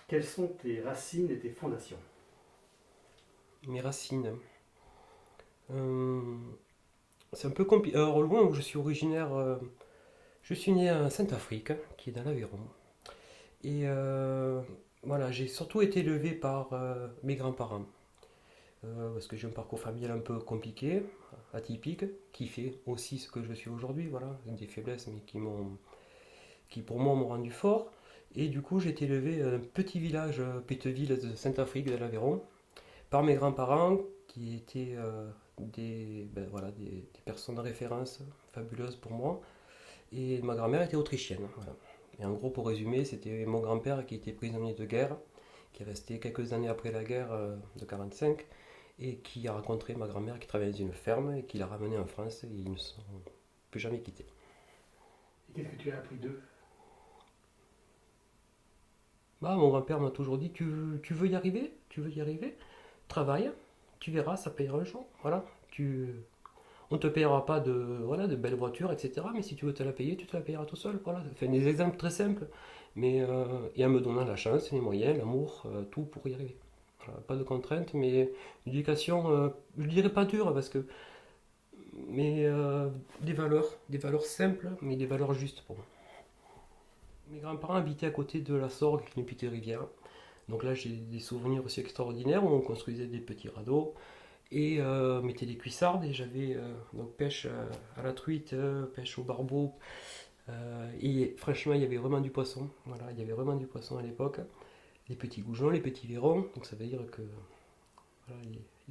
Quelles sont tes racines et tes fondations? Mes racines. Euh, c'est un peu compliqué. Alors, loin où je suis originaire, je suis né à Saint-Afrique, qui est dans l'Aveyron. Et voilà, j'ai surtout été élevé par mes grands-parents. Parce que j'ai un parcours familial un peu compliqué, atypique, qui fait aussi ce que je suis aujourd'hui, voilà, des faiblesses, mais qui pour moi m'ont rendu fort. Et du coup, j'ai été élevé à un petit village, Péteville de Saint-Afrique de l'Aveyron, par mes grands-parents qui étaient voilà, des personnes de référence fabuleuses pour moi. Et ma grand-mère était autrichienne. Voilà. Et en gros, pour résumer, c'était mon grand-père qui était prisonnier de guerre, qui est resté quelques années après la guerre de 1945, et qui a rencontré ma grand-mère qui travaillait dans une ferme et qui l'a ramené en France et ils ne sont plus jamais quittés. Et qu'est-ce que tu as appris d'eux? Bah, mon grand-père m'a toujours dit tu veux y arriver. Tu veux y arriver, travaille, tu verras, ça payera un jour. Voilà, on ne te payera pas voilà, de belles voitures, etc. Mais si tu veux te la payer, tu te la payeras tout seul. Voilà. Enfin, des exemples très simples. Mais, et en me donnant la chance, les moyens, l'amour, tout pour y arriver. Voilà, pas de contraintes, mais une éducation, je dirais pas dure, parce que, mais des valeurs simples, mais des valeurs justes pour moi. Mes grands-parents habitaient à côté de la Sorgue, qui est une petite rivière. Donc là, j'ai des souvenirs aussi extraordinaires où on construisait des petits radeaux, et mettait des cuissardes et j'avais donc pêche à la truite, pêche au barbeau et franchement il y avait vraiment du poisson, voilà, il y avait vraiment du poisson à l'époque, les petits goujons, les petits vairons, donc ça veut dire que voilà,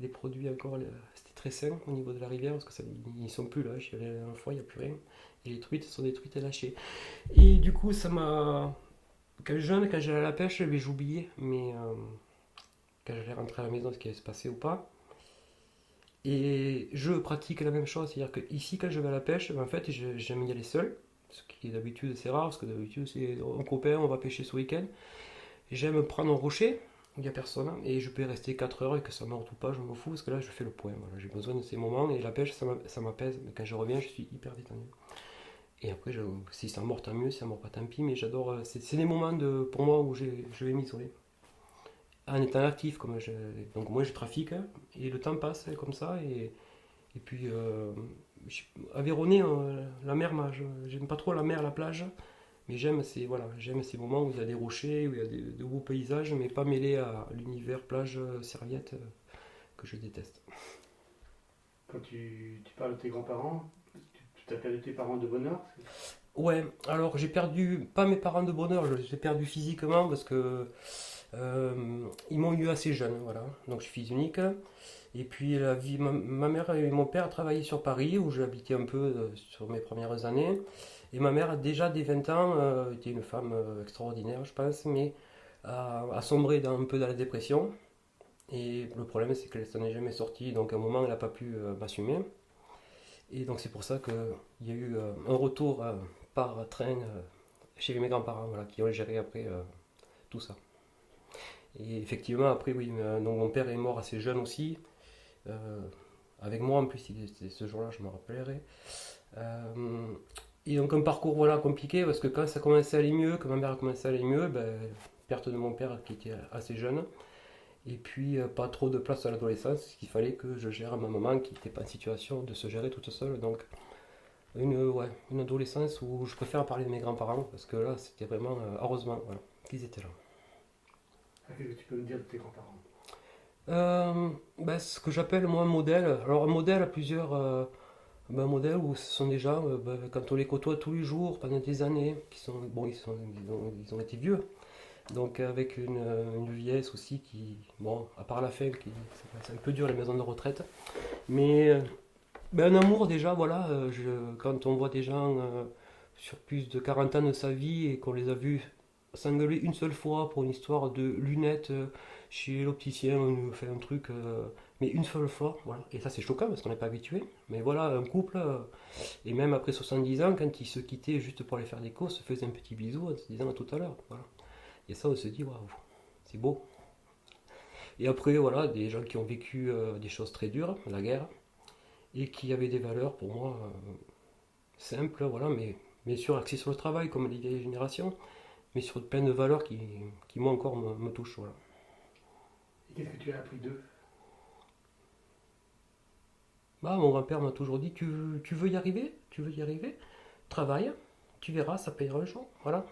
les produits encore c'était très sain au niveau de la rivière parce que ils ne sont plus là, j'y allais la dernière fois, il n'y a plus rien et les truites sont des truites lâchées et du coup ça m'a quand jeune quand j'allais à la pêche j'oubliais mais quand j'allais rentrer à la maison ce qui allait se passer ou pas. Et je pratique la même chose, c'est-à-dire que ici, quand je vais à la pêche, ben, en fait, j'aime y aller seul, ce qui est d'habitude c'est rare, parce que d'habitude c'est un copain, on va pêcher ce week-end. J'aime prendre un rocher, il n'y a personne, et je peux y rester 4 heures et que ça meurte ou pas, je m'en fous, parce que là je fais le point. Voilà, j'ai besoin de ces moments, et la pêche ça m'apaise, mais quand je reviens, je suis hyper détendu. Et après, si ça mord, tant mieux, si ça mord pas, tant pis, mais j'adore. C'est des moments pour moi où je vais m'isoler. En étant actif, donc moi je trafique, et le temps passe comme ça, et puis, Aveyronais, la mer, j'aime pas trop la mer, la plage, mais j'aime ces moments où il y a des rochers, où il y a de beaux paysages, mais pas mêlés à l'univers plage, serviette, que je déteste. Quand tu parles de tes grands-parents, tu as perdu tes parents de bonne heure? Ouais, alors j'ai perdu, pas mes parents de bonheur, je les ai perdus physiquement parce que ils m'ont eu assez jeune, voilà. Donc je suis fils unique. Et puis ma mère et mon père travaillaient sur Paris, où j'habitais un peu sur mes premières années. Et ma mère, déjà dès 20 ans, était une femme extraordinaire, je pense, mais a sombré un peu dans la dépression. Et le problème, c'est qu'elle s'en est jamais sortie, donc à un moment, elle n'a pas pu m'assumer. Et donc c'est pour ça qu'il y a eu un retour par train chez mes grands-parents, voilà, qui ont géré après tout ça. Et effectivement, après, oui, donc mon père est mort assez jeune aussi. Euh, Avec moi en plus, ce jour-là, je me rappellerai. Euh, et donc un parcours voilà, compliqué parce que quand ça commençait à aller mieux, quand ma mère a commencé à aller mieux, ben, perte de mon père qui était assez jeune. Et puis pas trop de place à l'adolescence, il fallait que je gère ma maman qui n'était pas en situation de se gérer toute seule. Donc ouais, une adolescence où je préfère parler de mes grands-parents parce que là c'était vraiment heureusement voilà, qu'ils étaient là. Ah, qu'est-ce que tu peux me dire de tes grands-parents? Ce que j'appelle moi un modèle. Alors un modèle à plusieurs modèles où ce sont des gens, quand on les côtoie tous les jours pendant des années, qui sont, bon, ils ont été vieux, donc avec une vieillesse aussi qui, bon, à part la fin, c'est un peu dur les maisons de retraite, mais un amour déjà, voilà, quand on voit des gens sur plus de 40 ans de sa vie et qu'on les a vus s'engueuler une seule fois pour une histoire de lunettes chez l'opticien, on nous fait un truc, mais une seule fois, voilà. Et ça c'est choquant parce qu'on n'est pas habitué. Mais voilà, un couple, et même après 70 ans, quand ils se quittaient juste pour aller faire des courses, se faisaient un petit bisou en se disant à tout à l'heure. Voilà. Et ça on se dit, waouh, c'est beau. Et après, voilà, des gens qui ont vécu des choses très dures, la guerre, et qui avaient des valeurs pour moi simples, voilà, mais bien sûr axées sur le travail comme les vieilles générations, mais sur plein de valeurs qui moi encore me touchent. Voilà. Et qu'est-ce que tu as appris d'eux? Bah, mon grand-père m'a toujours dit, tu veux y arriver? Tu veux y arriver? Travaille, tu verras, ça payera un jour. Voilà.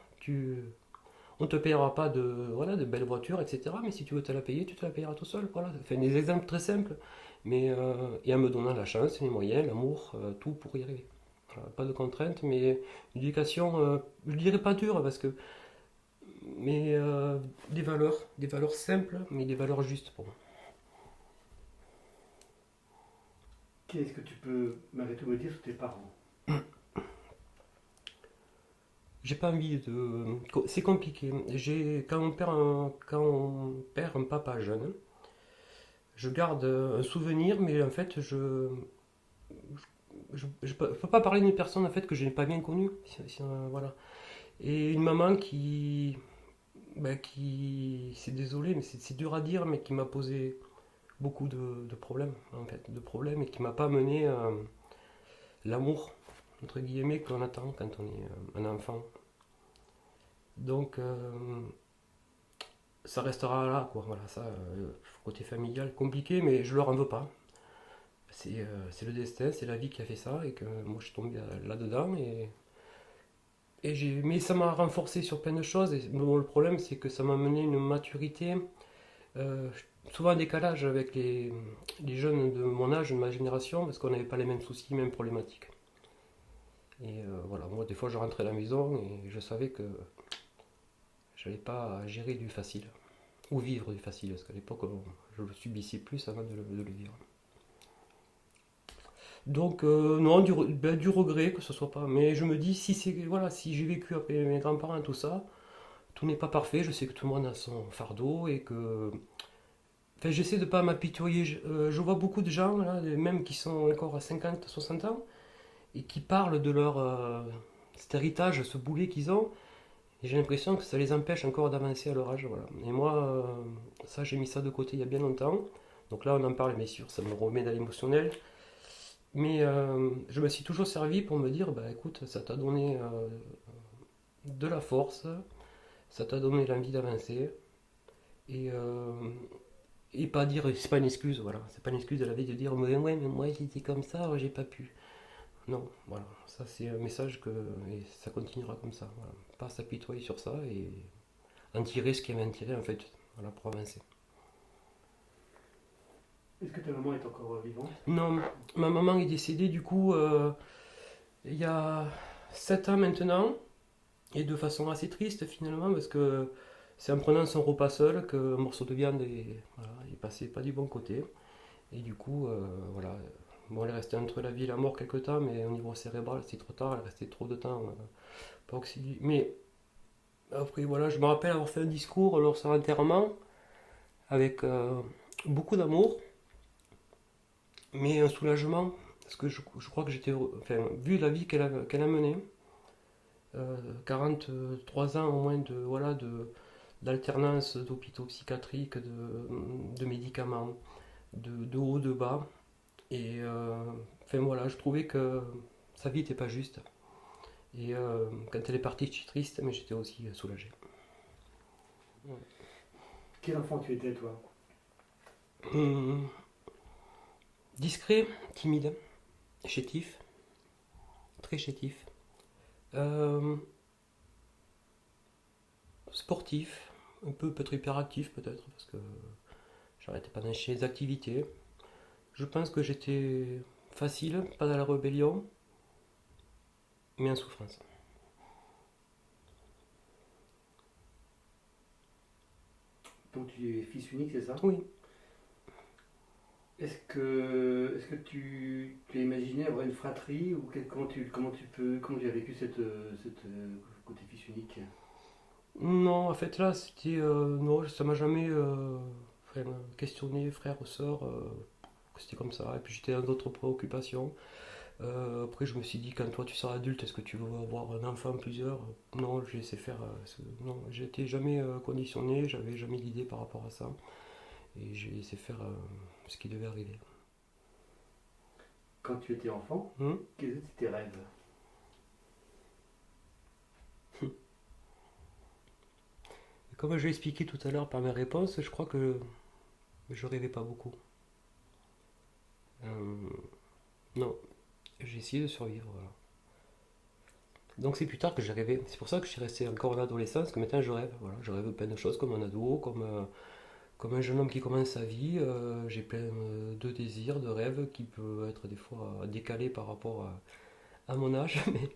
On ne te payera pas de belles voitures, etc. Mais si tu veux te la payer, tu te la payeras tout seul. Voilà. Enfin, des exemples très simples. Mais et en me donnant la chance, les moyens, l'amour, tout pour y arriver. Voilà, pas de contraintes, mais une éducation, je dirais pas dure, mais des valeurs simples, mais des valeurs justes pour moi. Qu'est-ce que tu peux malgré tout me dire sur tes parents? J'ai pas envie de. C'est compliqué. Quand on perd un papa jeune, je garde un souvenir, mais en fait, je peux pas parler d'une personne en fait que je n'ai pas bien connue. Voilà. Et une maman qui, c'est désolé, mais c'est dur à dire, mais qui m'a posé beaucoup de problèmes, en fait, de problèmes et qui m'a pas mené l'amour entre guillemets qu'on attend quand on est un enfant. Donc ça restera là, quoi. Voilà, ça, côté familial, compliqué, mais je leur en veux pas. C'est le destin, c'est la vie qui a fait ça, et que moi je suis tombé là-dedans, mais ça m'a renforcé sur plein de choses, et bon, le problème c'est que ça m'a mené une maturité, euh, souvent en décalage avec les jeunes de mon âge, de ma génération, parce qu'on n'avait pas les mêmes soucis, mêmes problématiques. Et voilà, moi des fois je rentrais à la maison et je savais que j'allais pas gérer du facile. Ou vivre du facile, parce qu'à l'époque, je le subissais plus avant de le vivre. Donc, non, du regret que ce soit pas. Mais je me dis, si j'ai vécu avec mes grands-parents, tout ça, tout n'est pas parfait. Je sais que tout le monde a son fardeau et que. Enfin, j'essaie de pas m'apitoyer. Je vois beaucoup de gens, là, même qui sont encore à 50, 60 ans, et qui parlent de cet héritage, ce boulet qu'ils ont. Et j'ai l'impression que ça les empêche encore d'avancer à leur âge. Voilà. Et moi, ça, j'ai mis ça de côté il y a bien longtemps. Donc là, on en parle, bien sûr, ça me remet dans l'émotionnel. Mais je me suis toujours servi pour me dire, bah écoute, ça t'a donné de la force, ça t'a donné l'envie d'avancer. Et, euh, et pas dire, c'est pas une excuse, voilà. C'est pas une excuse de la vie de dire, mais ouais, mais moi j'étais comme ça, alors j'ai pas pu. Non, voilà. Ça, c'est un message et ça continuera comme ça. Voilà. Pas s'apitoyer sur ça et en tirer ce qui avait intérêt en fait, voilà, pour avancer. Est-ce que ta maman est encore vivante? Non, ma maman est décédée du coup il y a 7 ans maintenant, et de façon assez triste finalement, parce que c'est en prenant son repas seul qu'un morceau de viande voilà, est passé pas du bon côté. Et du coup, voilà. Bon, elle est restée entre la vie et la mort quelque temps, mais au niveau cérébral, c'est trop tard, elle est restée trop de temps pas oxygénée. Mais après, voilà, je me rappelle avoir fait un discours lors de son enterrement avec beaucoup d'amour, mais un soulagement, parce que je crois que enfin, vu la vie qu'elle a menée, 43 ans au moins d'alternance d'hôpitaux psychiatriques, de médicaments, de haut, de bas, et enfin voilà, je trouvais que sa vie n'était pas juste. Et quand elle est partie, j'étais triste, mais j'étais aussi soulagé. Quel enfant tu étais, toi? Hum, discret, timide, chétif, très chétif. Euh, sportif, un peu peut-être hyperactif peut-être, parce que j'arrêtais pas d'enchaîner les activités. Je pense que j'étais facile, pas dans la rébellion, mais en souffrance. Donc tu es fils unique, c'est ça? Oui. Est-ce que tu as imaginé avoir une fratrie ou comment tu as vécu côté fils unique? Non, en fait là, non, ça m'a jamais enfin, questionné, frère ou sœur, c'était comme ça. Et puis j'étais dans d'autres préoccupations. Après, je me suis dit, quand toi tu seras adulte, est-ce que tu veux avoir un enfant, plusieurs? Non, j'ai laissé faire. Non, j'étais jamais conditionné, j'avais jamais d'idée par rapport à ça. Et j'ai laissé faire ce qui devait arriver. Quand tu étais enfant, Hmm. quels étaient tes rêves? Comme je l'ai expliqué tout à l'heure par mes réponses, je crois que je rêvais pas beaucoup. Euh, non, j'ai essayé de survivre, voilà. Donc c'est plus tard que j'ai rêvé. C'est pour ça que je suis resté encore en adolescence, que maintenant je rêve. Voilà, je rêve plein de choses comme un ado, comme un jeune homme qui commence sa vie. J'ai plein de désirs, de rêves qui peuvent être des fois décalés par rapport à mon âge. Mais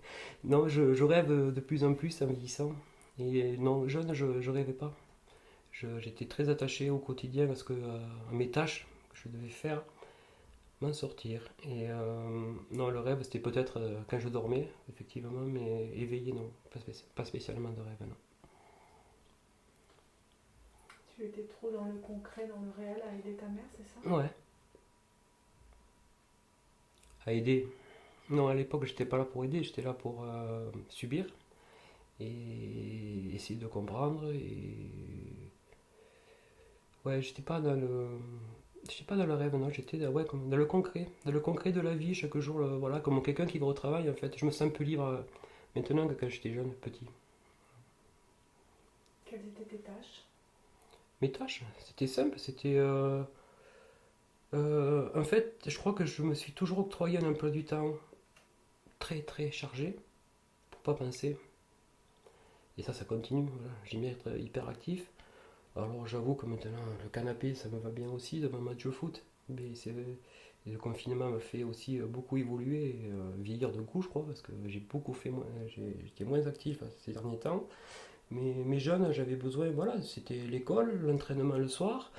non, je rêve de plus en plus en vieillissant. Et non, jeune, je rêvais pas. J'étais très attaché au quotidien à mes tâches que je devais faire, m'en sortir. Et non, le rêve, c'était peut-être quand je dormais, effectivement, mais éveillé, non, pas spécialement de rêve, non. Tu étais trop dans le concret, dans le réel, à aider ta mère, c'est ça? Ouais, à aider. Non, à l'époque, j'étais pas là pour aider, j'étais là pour subir et essayer de comprendre. Et ouais, j'étais pas dans le rêve, non, j'étais ouais, comme dans le concret de la vie, chaque jour, voilà, comme quelqu'un qui va au travail, en fait. Je me sens plus libre maintenant que quand j'étais jeune, petit. Quelles étaient tes tâches? Mes tâches, c'était simple, c'était en fait, je crois que je me suis toujours octroyé un emploi du temps très très chargé pour pas penser. Et ça continue, voilà. J'aime bien être hyper actif. Alors j'avoue que maintenant le canapé ça me va bien aussi devant un match de foot. Mais le confinement m'a fait aussi beaucoup évoluer et vieillir de coup je crois parce que j'ai beaucoup fait moins, j'étais moins actif ces derniers temps. Mais mes jeunes j'avais besoin, voilà, c'était l'école, l'entraînement le soir.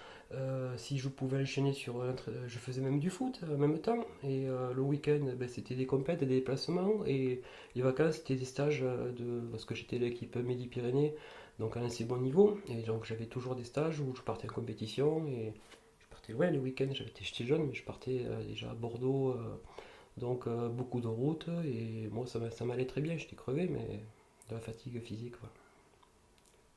Si je pouvais enchaîner je faisais même du foot en même temps. Et le week-end ben, c'était des compètes, des déplacements. Et les vacances c'était des stages parce que j'étais l'équipe Midi-Pyrénées donc à un assez bon niveau. Et donc j'avais toujours des stages où je partais en compétition et je partais loin les week-ends. J'étais jeune, mais je partais déjà à Bordeaux, donc beaucoup de routes. Et moi ça m'allait très bien, j'étais crevé, mais de la fatigue physique. Voilà.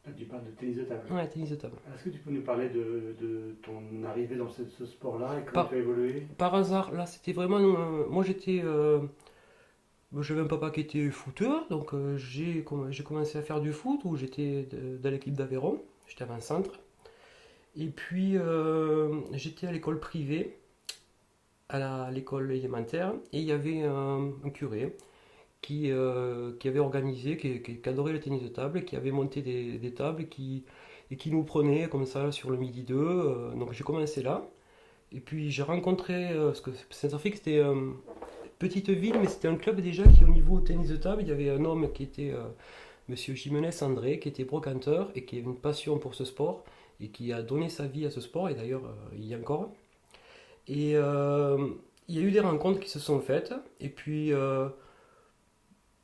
Là, tu parles de tennis de table. Ouais, tennis de table. Est-ce que tu peux nous parler de ton arrivée dans ce sport-là et comment Par, tu as évolué? par hasard, là c'était vraiment. Moi j'avais un papa qui était footeur, donc j'ai commencé à faire du foot où j'étais dans l'équipe d'Aveyron, j'étais avant-centre. Et puis j'étais à l'école privée, à l'école élémentaire, et il y avait un curé qui avait organisé, qui adorait le tennis de table, et qui avait monté des tables et qui nous prenait comme ça sur le midi 2. Donc j'ai commencé là. Et puis j'ai rencontré, parce que Saint-Afrique c'était une petite ville, mais c'était un club déjà qui au niveau tennis de table, il y avait un homme qui était Monsieur Jimenez André, qui était brocanteur et qui avait une passion pour ce sport et qui a donné sa vie à ce sport, et d'ailleurs il y a encore. Et il y a eu des rencontres qui se sont faites, et puis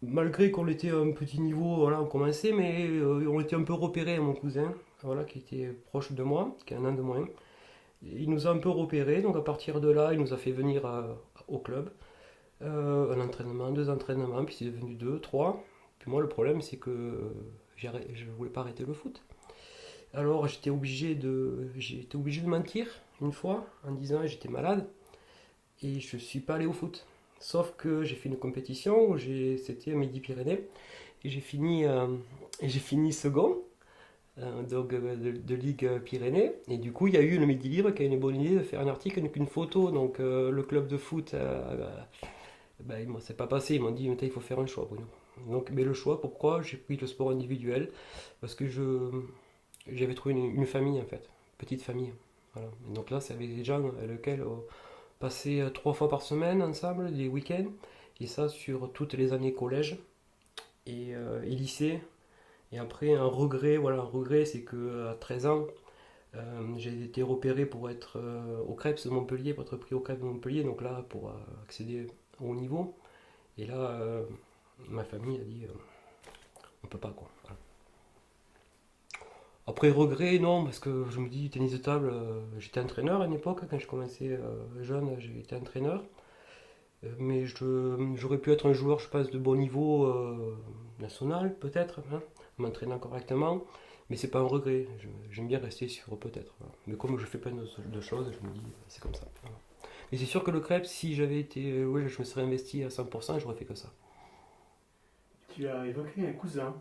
malgré qu'on était à un petit niveau, voilà, on commençait, mais on était un peu repérés à mon cousin, voilà, qui était proche de moi, qui a un an de moins. Il nous a un peu repérés, donc à partir de là, il nous a fait venir au club. Un entraînement, deux entraînements, puis c'est devenu deux, trois. Puis moi, le problème, c'est que je voulais pas arrêter le foot. Alors j'étais obligé de mentir une fois en disant que j'étais malade et je suis pas allé au foot. Sauf que j'ai fait une compétition où c'était à Midi-Pyrénées et j'ai fini second donc de Ligue Pyrénées. Et du coup, il y a eu le Midi Libre qui a eu une bonne idée de faire un article avec une photo. Donc le club de foot, ben, c'est pas passé. Ils m'ont dit, il faut faire un choix, Bruno. Donc, mais le choix, pourquoi j'ai pris le sport individuel? Parce que j'avais trouvé une famille en fait, petite famille. Voilà. Et donc là, c'est avec des gens avec lesquels on passait 3 fois par semaine ensemble, les week-ends. Et ça sur toutes les années collège et lycée. Et après, un regret, voilà, un regret, c'est que à 13 ans, j'ai été repéré pour être au CREPS de Montpellier, pour être pris au CREPS de Montpellier, donc là, pour accéder au haut niveau. Et là, ma famille a dit, on peut pas, quoi. Voilà. Après, regret, non, parce que je me dis, tennis de table, j'étais entraîneur à une époque, quand je commençais jeune, j'étais entraîneur. Mais j'aurais pu être un joueur, je pense, de bon niveau national, peut-être, hein, m'entraînant correctement. Mais c'est pas un regret. J'aime bien rester sur peut-être. Voilà. Mais comme je fais plein de choses, je me dis, c'est comme ça. Voilà. Mais c'est sûr que le crêpe, si j'avais été. Oui, je me serais investi à 100%, j'aurais fait que ça. Tu as évoqué un cousin.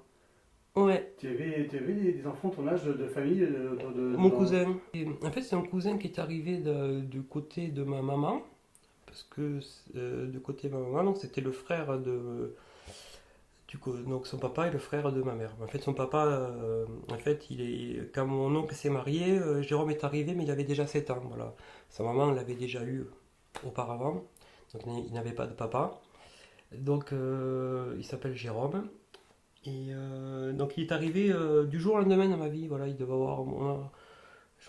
Ouais, Tu avais des enfants de ton âge de famille mon cousin. Et, en fait, c'est un cousin qui est arrivé du côté de ma maman, parce que du côté de ma maman, donc c'était le frère donc son papa est le frère de ma mère. En fait, son papa, en fait, quand mon oncle s'est marié, Jérôme est arrivé, mais il avait déjà 7 ans. Voilà. Sa maman l'avait déjà eu auparavant, donc il n'avait pas de papa. Donc, il s'appelle Jérôme. Et donc, il est arrivé du jour au lendemain dans ma vie. Voilà, il devait avoir, je ne me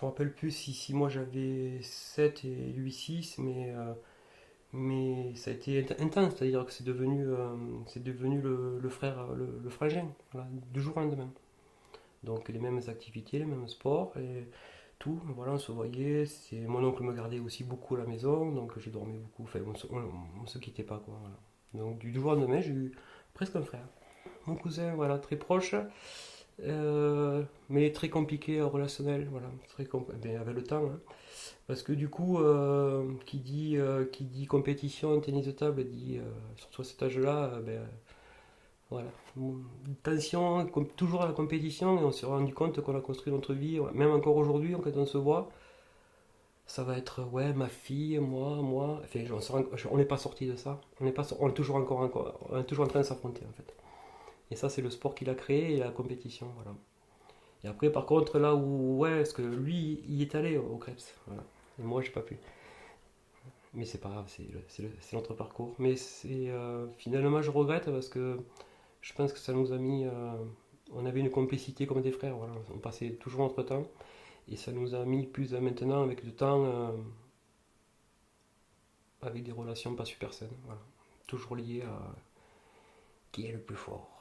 rappelle plus si moi j'avais 7 et lui 6, mais ça a été intense, c'est-à-dire que c'est devenu le frère, le frangin, voilà, du jour au lendemain. Donc les mêmes activités, les mêmes sports, et tout, voilà, on se voyait. Mon oncle me gardait aussi beaucoup à la maison, donc je dormais beaucoup, enfin on se quittait pas, quoi, voilà. Donc du jour au lendemain, j'ai eu presque un frère. Mon cousin, voilà, très proche, mais très compliqué relationnel, voilà, avec le temps, hein. Parce que du coup, qui dit compétition, tennis de table, dit, surtout à cet âge-là, voilà. Tension, toujours à la compétition, et on s'est rendu compte qu'on a construit notre vie, ouais. Même encore aujourd'hui, quand on se voit, ça va être, ouais, ma fille, moi. Enfin, on n'est pas sorti de ça. On est toujours on est toujours en train de s'affronter, en fait. Et ça, c'est le sport qu'il a créé et la compétition, voilà. Et après, par contre, là où, ouais, parce que lui, il est allé au Krebs, voilà. Et moi, j'ai pas pu. Mais c'est pas grave, c'est notre parcours. Mais finalement, je regrette parce que je pense que ça nous a mis. On avait une complicité comme des frères, voilà. On passait toujours notre temps. Et ça nous a mis plus maintenant avec le temps, avec des relations pas super saines. Voilà. Toujours liées à qui est le plus fort.